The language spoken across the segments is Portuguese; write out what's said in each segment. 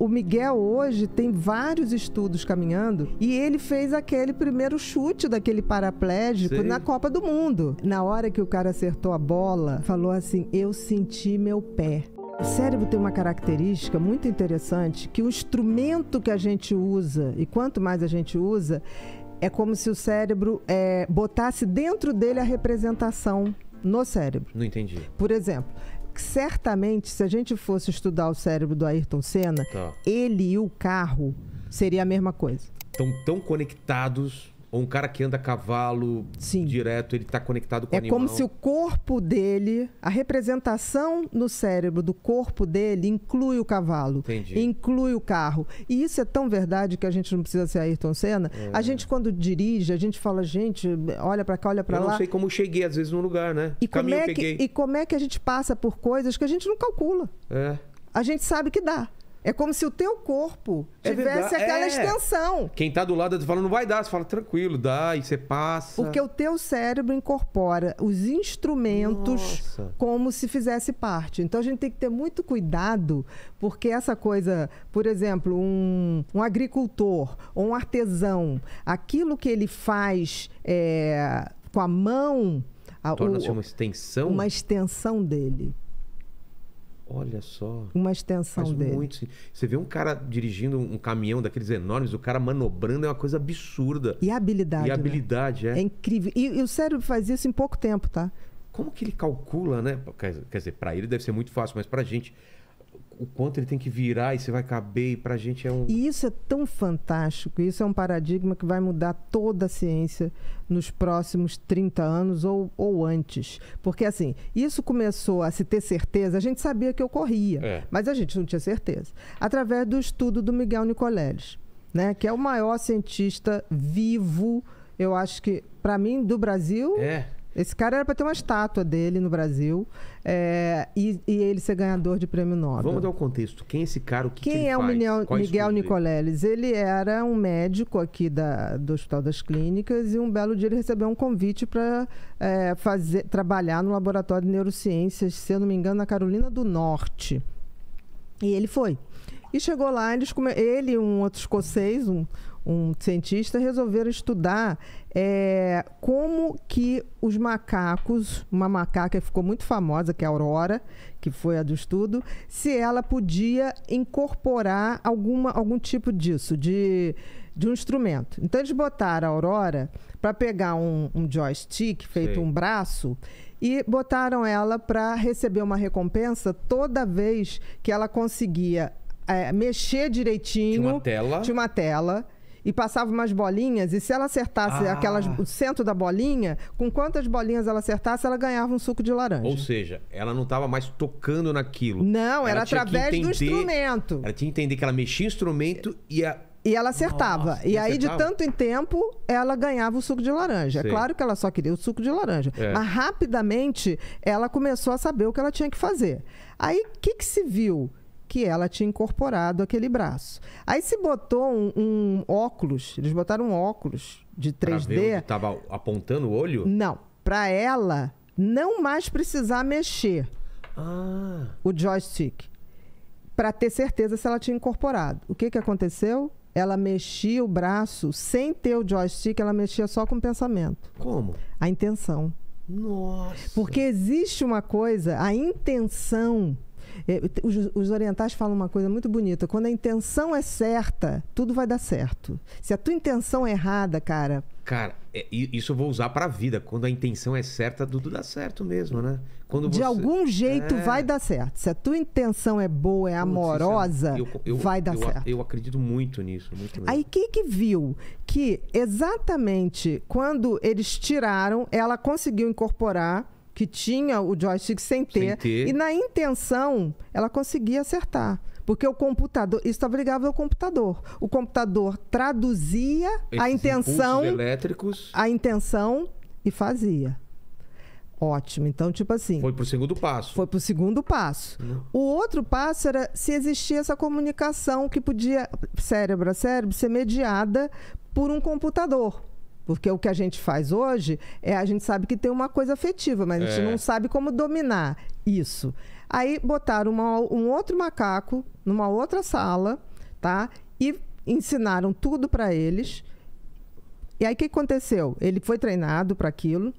O Miguel hoje tem vários estudos caminhando e ele fez aquele primeiro chute daquele paraplégico na Copa do Mundo. Na hora que o cara acertou a bola, falou assim, eu senti meu pé. O cérebro tem uma característica muito interessante, que o instrumento que a gente usa, e quanto mais a gente usa, é como se o cérebro botasse dentro dele a representação no cérebro. Não entendi. Por exemplo, certamente, se a gente fosse estudar o cérebro do Ayrton Senna, ele e o carro seria a mesma coisa. Estão tão conectados, ou um cara que anda a cavalo direto, ele está conectado com o animal. É como se o corpo dele, a representação no cérebro do corpo dele inclui o cavalo, inclui o carro. E isso é tão verdade que a gente não precisa ser Ayrton Senna. A gente, quando dirige, a gente fala, gente, olha pra cá, olha pra lá. Eu não sei como cheguei, às vezes, num lugar, né? E como é que a gente passa por coisas que a gente não calcula? A gente sabe que dá. É como se o teu corpo tivesse aquela extensão. Quem tá do lado fala, não vai dar. Você fala, tranquilo, dá, e você passa. Porque o teu cérebro incorpora os instrumentos como se fizesse parte. Então, a gente tem que ter muito cuidado, porque essa coisa, por exemplo, um agricultor ou um artesão, aquilo que ele faz com a mão... Torna-se uma extensão? Uma extensão dele. Olha só. Uma extensão dele. Muito. Você vê um cara dirigindo um caminhão daqueles enormes, o cara manobrando, é uma coisa absurda. E a habilidade. E a habilidade, É incrível. E o cérebro faz isso em pouco tempo, tá? Como que ele calcula, né? Quer dizer, pra ele deve ser muito fácil, mas pra gente, o quanto ele tem que virar e você vai caber, e pra gente é um... E isso é tão fantástico, isso é um paradigma que vai mudar toda a ciência nos próximos 30 anos ou antes. Porque, assim, isso começou a se ter certeza, a gente sabia que ocorria, mas a gente não tinha certeza. Através do estudo do Miguel Nicoleles, né? Que é o maior cientista vivo, eu acho que, para mim, do Brasil... Esse cara era para ter uma estátua dele no Brasil e ele ser ganhador de prêmio Nobel. Vamos dar um contexto. Quem é esse cara? O que Quem ele é faz? o Miguel Nicoleles? Ele era um médico aqui do Hospital das Clínicas e um belo dia ele recebeu um convite para trabalhar no laboratório de neurociências, se eu não me engano, na Carolina do Norte. E ele foi. E chegou lá, ele e um outro escocês, um cientista, resolveram estudar como que os macacos, uma macaca que ficou muito famosa, que é a Aurora, que foi a do estudo, se ela podia incorporar algum tipo disso, de um instrumento. Então, eles botaram a Aurora para pegar um joystick, feito um braço, e botaram ela para receber uma recompensa toda vez que ela conseguia mexer direitinho. Tinha uma tela. E passava umas bolinhas, e se ela acertasse o centro da bolinha, com quantas bolinhas ela acertasse, ela ganhava um suco de laranja. Ou seja, ela não estava mais tocando naquilo. Não, era através do instrumento. Ela tinha que entender que ela mexia o instrumento e ela acertava. E aí, de tanto em tempo, ela ganhava o suco de laranja. É claro que ela só queria o suco de laranja. Mas, rapidamente, ela começou a saber o que ela tinha que fazer. Aí, o que se viu? Que ela tinha incorporado aquele braço. Aí se botou um óculos, eles botaram um óculos de 3D. Pra ver onde estava apontando o olho? Não, para ela não mais precisar mexer o joystick, para ter certeza se ela tinha incorporado. O que aconteceu? Ela mexia o braço sem ter o joystick, ela mexia só com o pensamento. Como? A intenção. Nossa! Porque existe uma coisa, a intenção... Os orientais falam uma coisa muito bonita. Quando a intenção é certa, tudo vai dar certo. Se a tua intenção é errada, cara... Cara, isso eu vou usar pra vida. Quando a intenção é certa, tudo dá certo mesmo, né? De algum jeito vai dar certo. Se a tua intenção é boa, é amorosa, vai dar certo. Eu acredito muito nisso. Muito mesmo. Aí, que viu? Que exatamente quando eles tiraram, ela conseguiu incorporar... que tinha o joystick sem ter. E na intenção, ela conseguia acertar. Porque o computador... Isso estava ligado ao computador. O computador traduzia a intenção... elétricos. A intenção e fazia. Ótimo. Então, tipo assim... Foi pro segundo passo. Foi pro segundo passo. O outro passo era se existia essa comunicação que podia, cérebro a cérebro, ser mediada por um computador. Porque o que a gente faz hoje a gente sabe que tem uma coisa afetiva, mas a gente não sabe como dominar isso. Aí botaram um outro macaco numa outra sala tá? E ensinaram tudo para eles. E aí, o que aconteceu? Ele foi treinado para aquilo.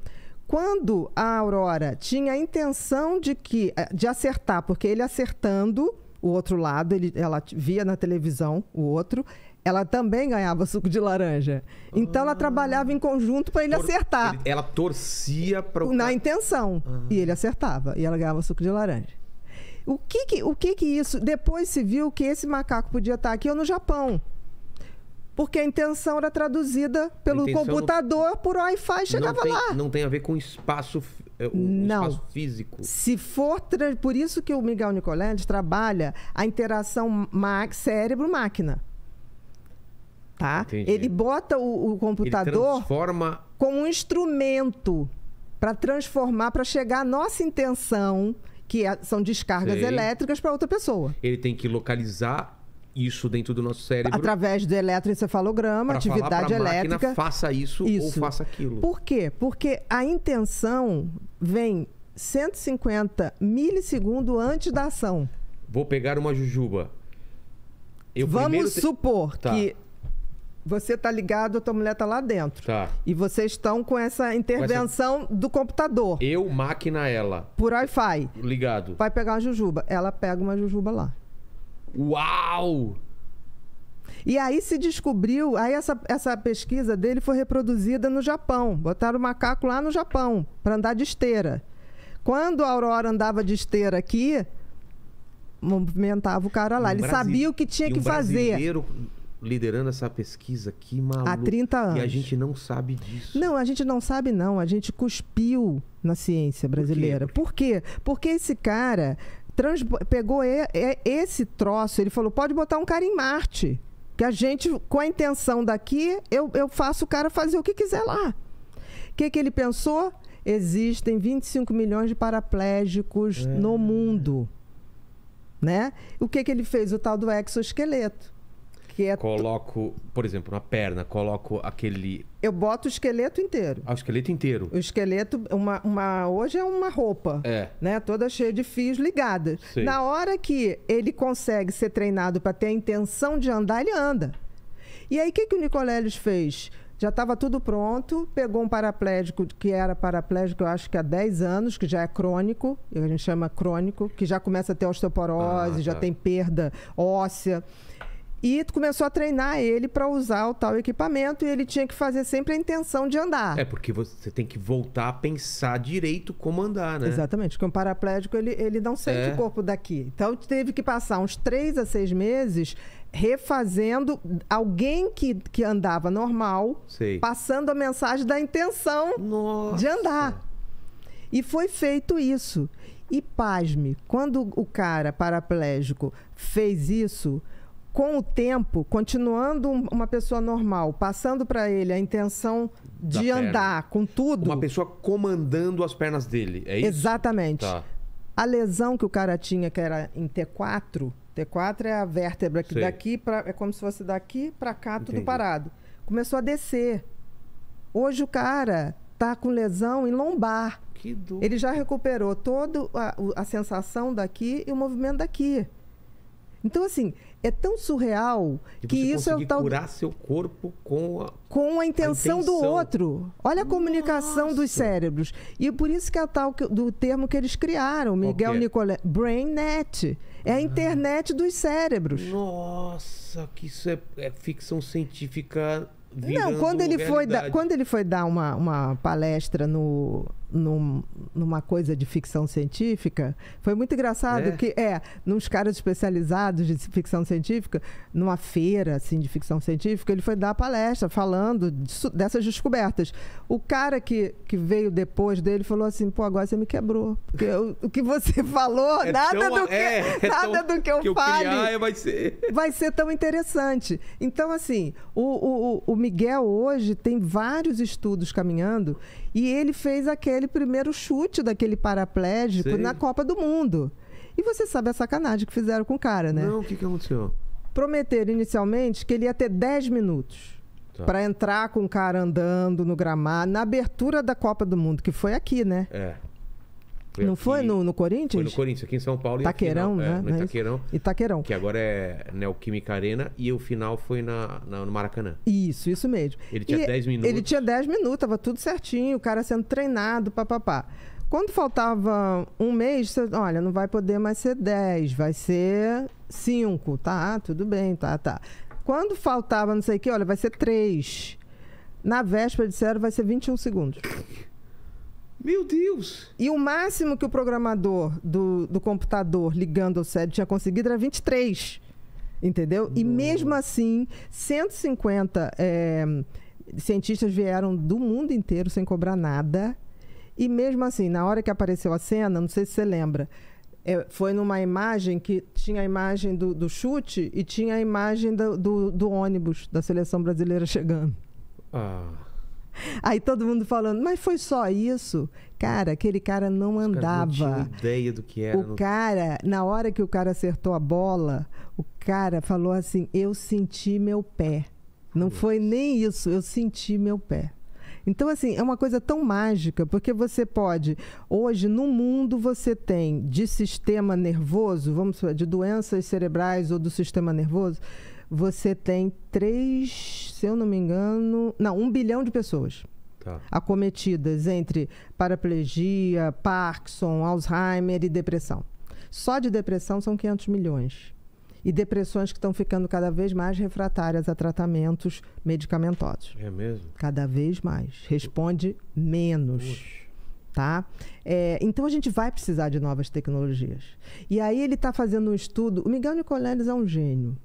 Quando a Aurora tinha a intenção de acertar, porque ele acertando o outro lado, ela via na televisão o outro, ela também ganhava suco de laranja. Então, ela trabalhava em conjunto para ele acertar. Ela torcia para na intenção. E ele acertava. E ela ganhava suco de laranja. O que isso... Depois se viu que esse macaco podia estar aqui ou no Japão. Porque a intenção era traduzida pelo computador, por Wi-Fi, chegava lá. Não tem a ver com espaço, espaço físico. Se for... Por isso que o Miguel Nicoleles trabalha a interação cérebro-máquina. Tá? Ele bota o computador como um instrumento para transformar, para chegar à nossa intenção, que são descargas elétricas para outra pessoa. Ele tem que localizar isso dentro do nosso cérebro. Através do eletroencefalograma, atividade elétrica. Máquina, faça isso ou faça aquilo. Por quê? Porque a intenção vem 150 milissegundos antes da ação. Vou pegar uma jujuba. Vamos supor que você está ligado, a tua mulher está lá dentro. Tá. E vocês estão com essa intervenção do computador. Máquina, ela. Por Wi-Fi. Ligado. Vai pegar uma jujuba. Ela pega uma jujuba lá. Uau! E aí se descobriu, aí essa pesquisa dele foi reproduzida no Japão. Botaram o macaco lá no Japão para andar de esteira. Quando a Aurora andava de esteira aqui, movimentava o cara lá. Ele sabia o que tinha que fazer. Brasileiro liderando essa pesquisa aqui, maluco. Há 30 anos. E a gente não sabe disso. Não, a gente não sabe não. A gente cuspiu na ciência brasileira. Por quê? Porque esse cara... pegou esse troço, ele falou, pode botar um cara em Marte, que a gente, com a intenção daqui, eu faço o cara fazer o que quiser lá. O que ele pensou? Existem 25 milhões de paraplégicos no mundo. Né? O que ele fez? O tal do exoesqueleto. Coloco, por exemplo, na perna, coloco aquele... Eu boto o esqueleto inteiro. O esqueleto inteiro. O esqueleto, hoje é uma roupa, né? Toda cheia de fios ligados. Sei. Na hora que ele consegue ser treinado para ter a intenção de andar, ele anda. E aí, o que o Nicoleles fez? Já estava tudo pronto, pegou um paraplégico, que era paraplégico, eu acho que há 10 anos, que já é crônico, a gente chama crônico, que já começa a ter osteoporose, já tem perda óssea. E começou a treinar ele para usar o tal equipamento e ele tinha que fazer sempre a intenção de andar. Porque você tem que voltar a pensar direito como andar, né? Exatamente, porque um paraplégico ele não sente o corpo daqui. Então teve que passar uns 3 a 6 meses refazendo alguém que andava normal, passando a mensagem da intenção de andar. E foi feito isso. E pasme, quando o cara paraplégico fez isso... Com o tempo, continuando uma pessoa normal, passando para ele a intenção de andar com tudo... Uma pessoa comandando as pernas dele, é isso? Exatamente. Tá. A lesão que o cara tinha, que era em T4... T4 é a vértebra que daqui é como se fosse daqui para cá, tudo parado. Começou a descer. Hoje o cara tá com lesão em lombar. Que dor. Ele já recuperou toda a sensação daqui e o movimento daqui. Então, assim, é tão surreal que isso é o tal... curar seu corpo com a intenção do outro. Olha a comunicação dos cérebros. E por isso que é o tal do termo que eles criaram, Miguel Nicoleles, BrainNet. É a internet dos cérebros. Nossa, que isso é ficção científica... Não, quando ele foi dar uma palestra numa coisa de ficção científica, foi muito engraçado que nos caras especializados de ficção científica, numa feira assim de ficção científica, ele foi dar a palestra falando dessas descobertas. O cara que veio depois dele falou assim, pô, agora você me quebrou, porque o que você falou, nada do que eu fale vai ser tão interessante. Então, assim, o Miguel hoje tem vários estudos caminhando e ele fez aquele primeiro chute daquele paraplégico na Copa do Mundo. E você sabe a sacanagem que fizeram com o cara, né? Não, o que aconteceu? Prometeram inicialmente que ele ia ter 10 minutos para entrar com o cara andando no gramado, na abertura da Copa do Mundo, que foi aqui, né? Não foi no Corinthians? Foi no Corinthians, aqui em São Paulo. Itaquerão, e a final, né? no Itaquerão. Itaquerão. Que agora é Neoquímica Arena. E o final foi no Maracanã. Isso mesmo. Ele tinha 10 minutos. Ele tinha 10 minutos, tava tudo certinho, o cara sendo treinado, papapá. Quando faltava um mês, você, olha, não vai poder mais ser 10, vai ser 5, tá? Tudo bem, tá. Quando faltava não sei o que, olha, vai ser 3. Na véspera disseram vai ser 21 segundos. Meu Deus! E o máximo que o programador do computador ligando ao cérebro tinha conseguido era 23. Entendeu? E mesmo assim, 150 cientistas vieram do mundo inteiro sem cobrar nada. E mesmo assim, na hora que apareceu a cena, não sei se você lembra, foi numa imagem que tinha a imagem do chute e tinha a imagem do ônibus da seleção brasileira chegando. Aí todo mundo falando, mas foi só isso? Cara, aquele cara não andava. Não tinha ideia do que era. O cara, na hora que o cara acertou a bola, o cara falou assim, eu senti meu pé. Não foi nem isso, eu senti meu pé. Então, assim, é uma coisa tão mágica, porque você pode... Hoje, no mundo, você tem de sistema nervoso, vamos falar, de doenças cerebrais ou do sistema nervoso, você tem 3, se eu não me engano... Não, 1 bilhão de pessoas acometidas entre paraplegia, Parkinson, Alzheimer e depressão. Só de depressão são 500 milhões. E depressões que estão ficando cada vez mais refratárias a tratamentos medicamentosos. É mesmo? Cada vez mais. Responde menos. Puxa. Tá? Então, a gente vai precisar de novas tecnologias. E aí ele está fazendo um estudo... O Miguel Nicoleles é um gênio.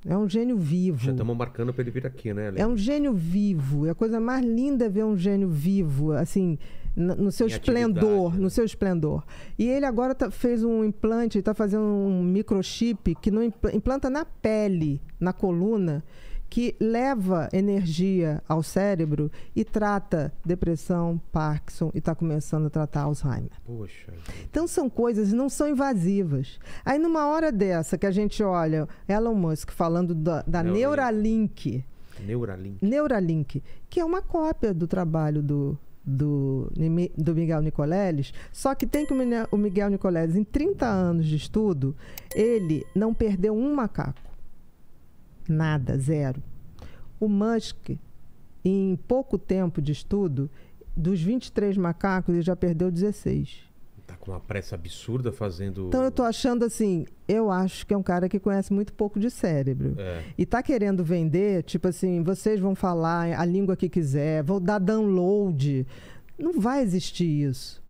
É um gênio vivo. Já estamos marcando para ele vir aqui, né, Ale? É um gênio vivo. É a coisa mais linda é ver um gênio vivo, assim, no seu esplendor, né? no seu esplendor. E ele agora fez um implante, está fazendo um microchip que não implanta na pele, na coluna, que leva energia ao cérebro e trata depressão, Parkinson e está começando a tratar Alzheimer. Poxa. Então são coisas, não são invasivas. Aí numa hora dessa que a gente olha Elon Musk falando da Neuralink. Neuralink, que é uma cópia do trabalho do Miguel Nicoleles, só que tem que o Miguel Nicoleles, em 30 anos de estudo, ele não perdeu um macaco. Nada, 0. O Musk, em pouco tempo de estudo, dos 23 macacos, ele já perdeu 16. Tá com uma pressa absurda fazendo... Então eu tô achando assim, eu acho que é um cara que conhece muito pouco de cérebro. E tá querendo vender, tipo assim, vocês vão falar a língua que quiser, vão dar download. Não vai existir isso.